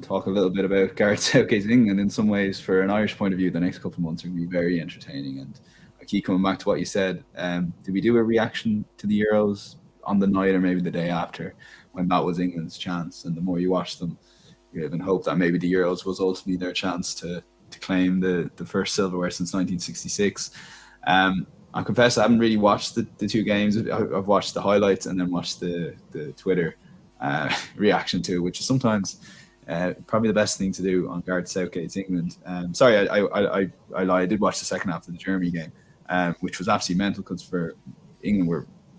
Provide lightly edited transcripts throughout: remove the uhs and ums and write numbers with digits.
talk a little bit about Gareth Southgate's England. In some ways, for an Irish point of view, the next couple of months are going to be very entertaining. And I keep coming back to what you said. Did we do a reaction to the Euros on the night or maybe the day after when that was England's chance? And the more you watch them, you even hope that maybe the Euros was ultimately their chance to claim the first silverware since 1966. I confess I haven't really watched the two games. I've watched the highlights and then watched the Twitter reaction to it, which is sometimes probably the best thing to do on Gareth Southgate's England. Sorry, I lie. I did watch the second half of the Germany game, which was absolutely mental because for England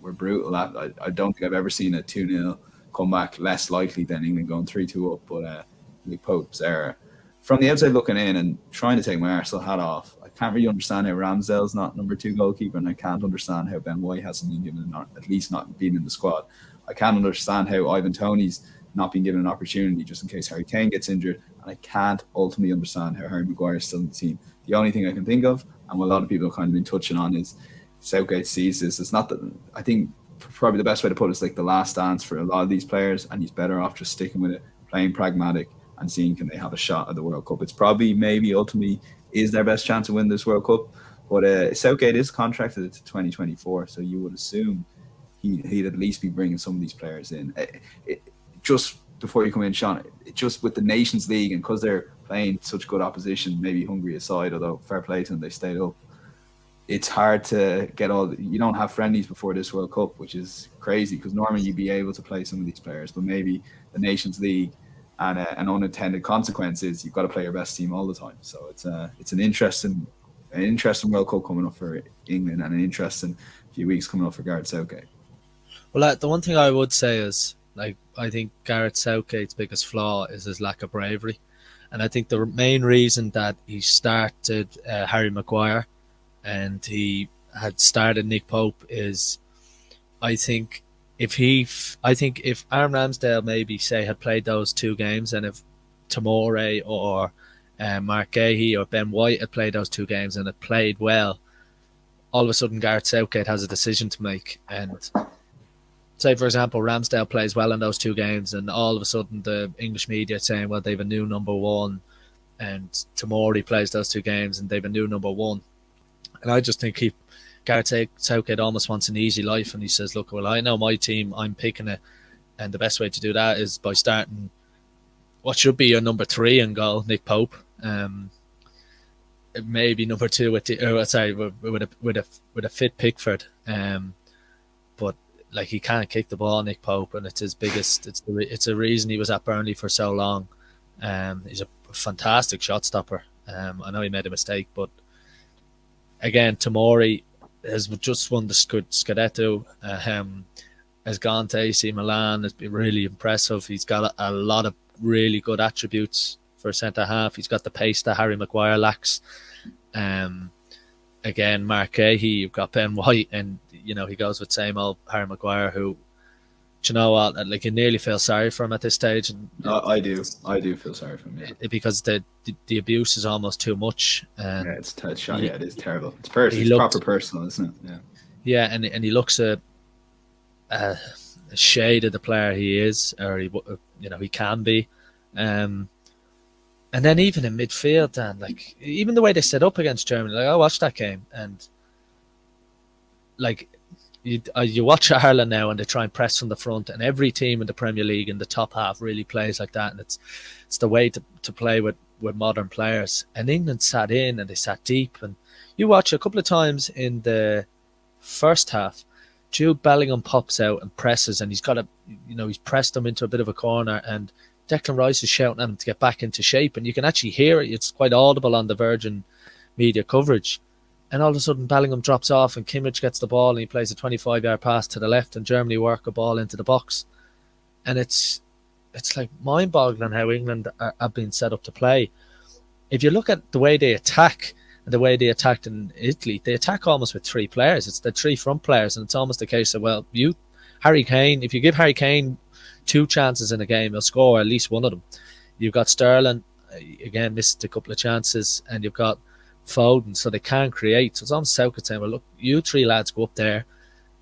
were brutal. I don't think I've ever seen a 2-0 comeback less likely than England going 3-2 up. But Nick Pope's error. From the outside looking in and trying to take my Arsenal hat off, I can't really understand how Ramsdale's not number 2 goalkeeper, and I can't understand how Ben White hasn't been given, at least not been in the squad. I can't understand how Ivan Toney's not been given an opportunity just in case Harry Kane gets injured, and I can't ultimately understand how Harry Maguire is still in the team. The only thing I can think of, and what a lot of people have kind of been touching on, is Southgate sees this. It's not that, I think probably the best way to put it is like the last dance for a lot of these players, and he's better off just sticking with it, playing pragmatic, and seeing can they have a shot at the World Cup. It's probably maybe ultimately is their best chance to win this World Cup, but Southgate is contracted to 2024, so you would assume he'd at least be bringing some of these players in. Just before you come in, Sean, just with the Nations League and because they're playing such good opposition, maybe Hungary aside, although fair play to them, they stayed up, it's hard to get you don't have friendlies before this World Cup, which is crazy because normally you'd be able to play some of these players, but maybe the Nations League and an unintended consequence is you've got to play your best team all the time. So it's an interesting World Cup coming up for England and an interesting few weeks coming up for Gareth Southgate. Well, the one thing I would say is, like, I think Gareth Southgate's biggest flaw is his lack of bravery, and I think the main reason that he started Harry Maguire and he had started Nick Pope is, I think if Aaron Ramsdale maybe say had played those two games, and if Tomori or Mark Gahey or Ben White had played those two games and had played well, all of a sudden Gareth Southgate has a decision to make. And say, for example, Ramsdale plays well in those two games, and all of a sudden the English media are saying, well, they've a new number one, and Tomori plays those two games and they've a new number one. And I just think Gareth Southgate almost wants an easy life, and he says, look, well, I know my team, I'm picking it, and the best way to do that is by starting what should be your number 3 in goal, Nick Pope. Maybe number 2 with a fit Pickford, but like, he can't kick the ball, Nick Pope, and it's his biggest. It's a reason he was at Burnley for so long. He's a fantastic shot stopper. I know he made a mistake, but again, Tomori has just won the Scudetto, has gone to AC Milan, has been really impressive. He's got a lot of really good attributes for a centre-half. He's got the pace that Harry Maguire lacks. Again, Mark Gahey, you've got Ben White, and he goes with same old Harry Maguire, who, do you know what, like, you nearly feel sorry for him at this stage. And I do feel sorry for him, yeah. Because the abuse is almost too much. Yeah, it's shot. Yeah, it is terrible. It's personal. It's proper personal, isn't it? Yeah. And he looks a shade of the player he is, or he can be. And then even in midfield, Dan, like, even the way they set up against Germany, like, I watched that game, and like, you watch Ireland now and they try and press from the front, and every team in the Premier League in the top half really plays like that, and it's the way to play with modern players. And England sat in and they sat deep, and you watch a couple of times in the first half, Jude Bellingham pops out and presses, and he's pressed them into a bit of a corner, and Declan Rice is shouting at him to get back into shape, and you can actually hear it. It's quite audible on the Virgin media coverage. And all of a sudden, Bellingham drops off, and Kimmich gets the ball, and he plays a 25-yard pass to the left, and Germany work a ball into the box. And it's like mind-boggling how England have been set up to play. If you look at the way they attack, and the way they attacked in Italy, they attack almost with 3 players. It's the 3 front players, and it's almost a case of, well, Harry Kane, if you give Harry Kane 2 chances in a game, he'll score at least one of them. You've got Sterling, again, missed a couple of chances, and you've got Foden, so they can create. So it's almost Southgate saying, well, look, you 3 lads go up there,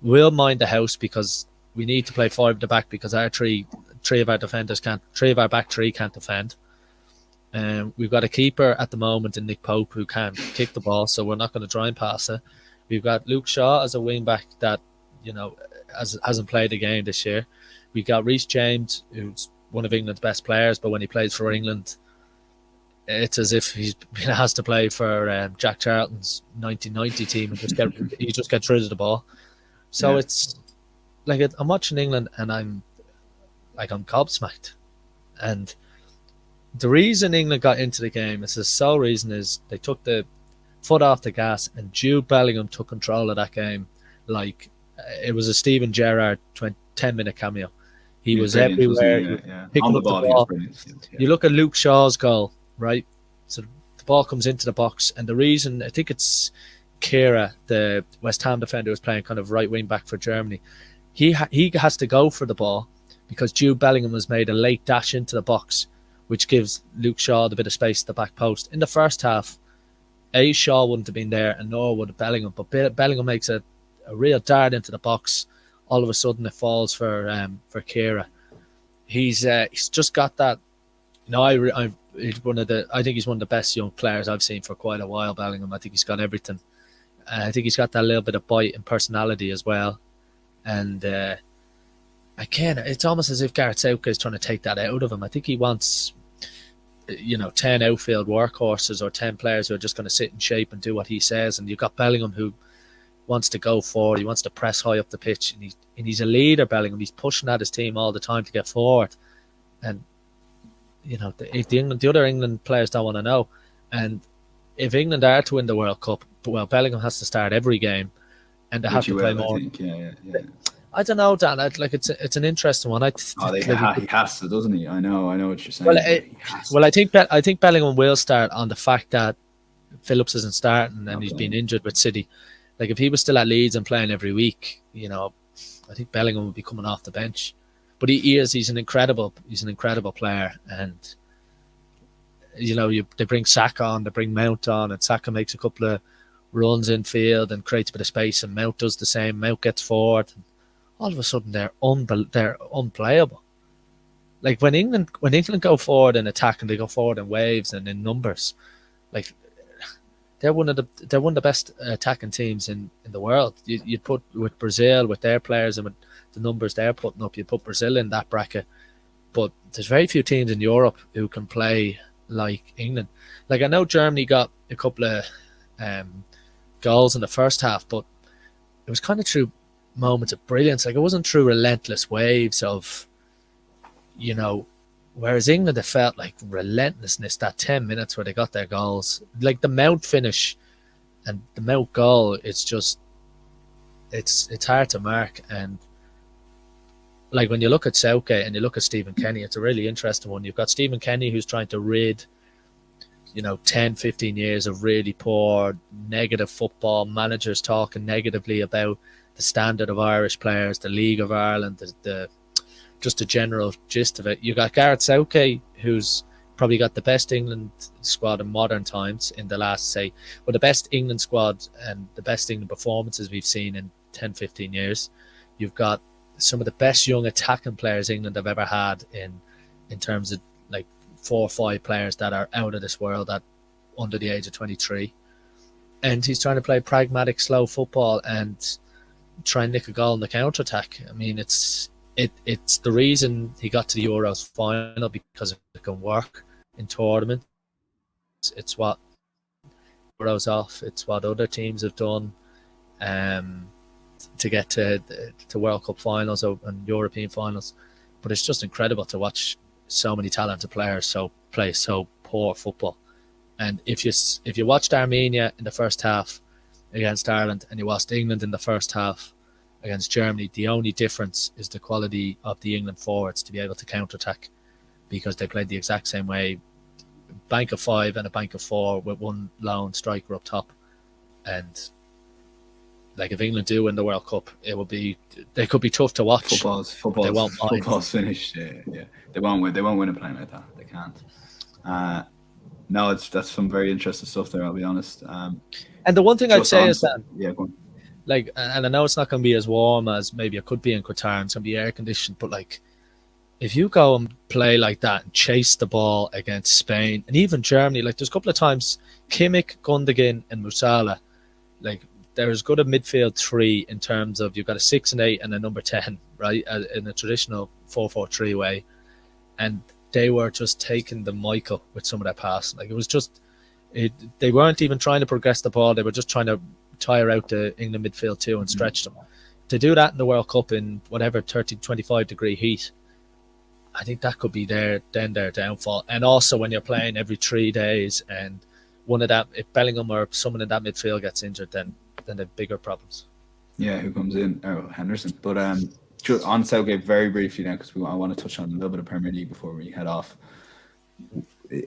we'll mind the house, because we need to play 5 at the back, because our 3 of our defenders can't, 3 of our back 3 can't defend. We've got a keeper at the moment in Nick Pope who can't kick the ball, so we're not going to try and pass it. We've got Luke Shaw as a wing back that, hasn't played a game this year. We've got Reece James, who's one of England's best players, but when he plays for England, it's as if he has to play for Jack Charlton's 1990 team and he just gets rid of the ball. So it's like I'm watching England and I'm gobsmacked. And the reason England got into the game, it's the sole reason, is they took the foot off the gas and Jude Bellingham took control of that game like it was a Steven Gerrard 10-minute cameo. He was everywhere. On the ball, he was brilliant. You look at Luke Shaw's goal, right? So the ball comes into the box, and the reason, I think it's Kira, the West Ham defender, was playing kind of right wing back for Germany. He has to go for the ball because Jude Bellingham has made a late dash into the box, which gives Luke Shaw the bit of space at the back post. In the first half, Shaw wouldn't have been there, and nor would have Bellingham. But Bellingham makes a real dart into the box. All of a sudden, it falls for Kira. He's just got that. I think he's one of the best young players I've seen for quite a while. Bellingham. I think he's got everything. I think he's got that little bit of bite and personality as well. And again, it's almost as if Gareth Southgate is trying to take that out of him. I think he wants 10 outfield workhorses or 10 players who are just going to sit in shape and do what he says. And you've got Bellingham who wants to go forward. He wants to press high up the pitch. And he's a leader, Bellingham. He's pushing at his team all the time to get forward. And, if the other England players don't want to know. And if England are to win the World Cup, well, Bellingham has to start every game. And they have to play more. I don't know, Dan. It's an interesting one. He has to, doesn't he? I know what you're saying. I think Bellingham will start on the fact that Phillips isn't starting and he's been injured with City. Like if he was still at Leeds and playing every week, I think Bellingham would be coming off the bench. But he's an incredible player, and they bring Saka on, they bring Mount on, and Saka makes a couple of runs in field and creates a bit of space, and Mount does the same. Mount gets forward. And all of a sudden, they're unplayable. Like when England go forward and attack, and they go forward in waves and in numbers, like they're one of the best attacking teams in the world. You'd put with Brazil with their players and with the numbers they're putting up, you'd put Brazil in that bracket. But there's very few teams in Europe who can play like England. Like I know Germany got a couple of goals in the first half, but it was kind of through moments of brilliance. Like it wasn't through relentless waves of, whereas England, it felt like relentlessness, that 10 minutes where they got their goals. Like the Mount finish and the Mount goal, it's hard to mark. And like when you look at Southgate and you look at Stephen Kenny, it's a really interesting one. You've got Stephen Kenny who's trying to rid 10, 15 years of really poor, negative football, managers talking negatively about the standard of Irish players, the League of Ireland, just the general gist of it. You got Gareth Southgate, who's probably got the best England squad in modern times in the last, the best England squad and the best England performances we've seen in 10, 15 years. You've got some of the best young attacking players England have ever had in terms of like 4 or 5 players that are out of this world at under the age of 23. And he's trying to play pragmatic, slow football and try and nick a goal in the counter-attack. I mean, it's the reason he got to the Euros final, because it can work in tournaments. It's what Euros off. It's what other teams have done to get to World Cup finals and European finals. But it's just incredible to watch so many talented players play so poor football. And if you watched Armenia in the first half against Ireland and you watched England in the first half against Germany, the only difference is the quality of the England forwards to be able to counter-attack, because they played the exact same way, bank of 5 and a bank of 4 with one lone striker up top. And like if England do win the World Cup, they could be tough to watch. Football's finished. Yeah. They won't win a play like that. They can't. No, that's some very interesting stuff there, I'll be honest. And the one thing I'd say is that, go on. Like, and I know it's not going to be as warm as maybe it could be in Qatar, and it's going to be air conditioned, but like if you go and play like that and chase the ball against Spain and even Germany, like there's a couple of times Kimmich, Gundogan, and Musala, like they're as good a midfield three in terms of you've got a 6 and 8 and a number 10, right, in a traditional 4-4-3 way, and they were just taking the Michael with some of their passing. Like it was just, they weren't even trying to progress the ball; they were just trying to tire out the England midfield too and stretch them. To do that in the World Cup in whatever 30-25 degree heat, I think that could be their downfall. And also when you're playing every 3 days and one of that, if Bellingham or someone in that midfield gets injured, then they've bigger problems. Yeah, who comes in? Oh, Henderson. But on Southgate, very briefly now, because I want to touch on a little bit of Premier League before we head off.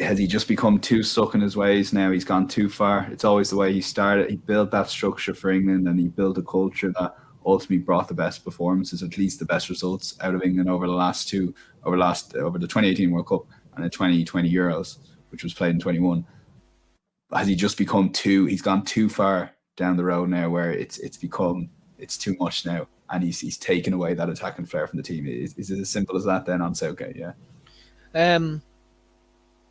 Has he just become too stuck in his ways now? He's gone too far. It's always the way he started. He built that structure for England, and he built a culture that ultimately brought the best performances, at least the best results out of England over the 2018 World Cup and the 2020 Euros, which was played in 21. Has he just become he's gone too far down the road now, where it's too much now, and he's taken away that attacking flair from the team? Is it as simple as that then on Southgate? Yeah.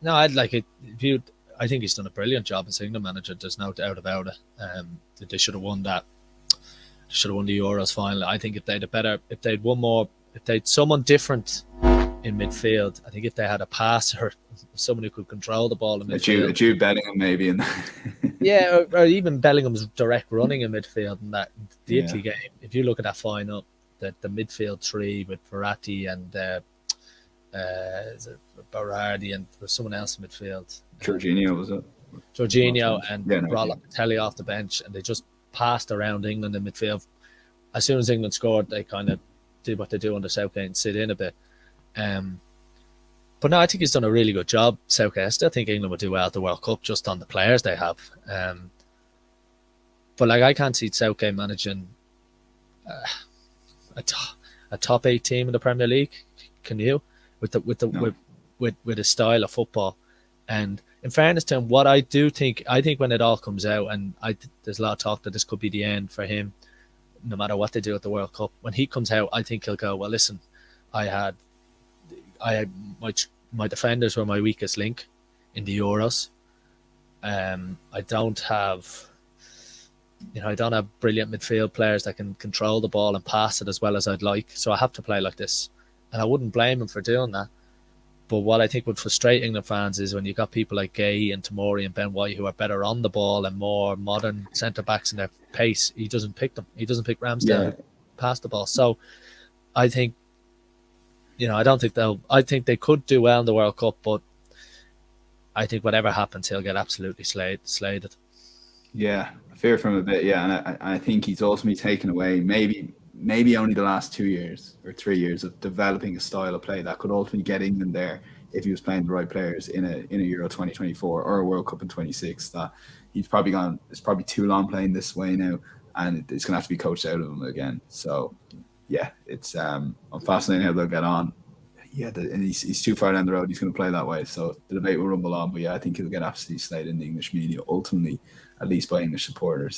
No, I'd like it. I think he's done a brilliant job as England manager. There's no doubt about it. They should have won that. They should have won the Euros final. I think if they'd won more, if they'd someone different in midfield, I think if they had a passer, someone who could control the ball in midfield, Jude Bellingham maybe, yeah, or even Bellingham's direct running in midfield in the Italy game. If you look at that final, the midfield three with Verratti and Berardi and there was someone else in midfield. Jorginho, was it? Jorginho and brought Locatelli off the bench, and they just passed around England in midfield. As soon as England scored, they kind of did what they do under Southgate and sit in a bit. But no, I think he's done a really good job, Southgate. I still think England will do well at the World Cup just on the players they have. But like, I can't see Southgate managing a top 8 team in the Premier League. Can you? With a style of football. And in fairness to him, what I think when it all comes out, and there's a lot of talk that this could be the end for him, no matter what they do at the World Cup. When he comes out, I think he'll go, well, listen, I had my defenders were my weakest link in the Euros. I don't have brilliant midfield players that can control the ball and pass it as well as I'd like, so I have to play like this. And I wouldn't blame him for doing that. But what I think would frustrate England fans is when you got people like Gay and Tomori and Ben White who are better on the ball and more modern centre-backs in their pace, he doesn't pick them. He doesn't pick Ramsdale to pass the ball. So I think, I think they could do well in the World Cup, but I think whatever happens, he'll get absolutely sladed. Yeah, I fear for him a bit, yeah. And I think he's ultimately taken away maybe only the last 2 years or 3 years of developing a style of play that could ultimately get England there if he was playing the right players in a Euro 2024 or a World Cup in 26. That he's probably gone. It's probably too long playing this way now, and it's going to have to be coached out of him again. So yeah, it's I'm fascinated how they'll get on. Yeah, and he's too far down the road. He's going to play that way. So the debate will rumble on. But yeah, I think he'll get absolutely slayed in the English media ultimately, at least by English supporters.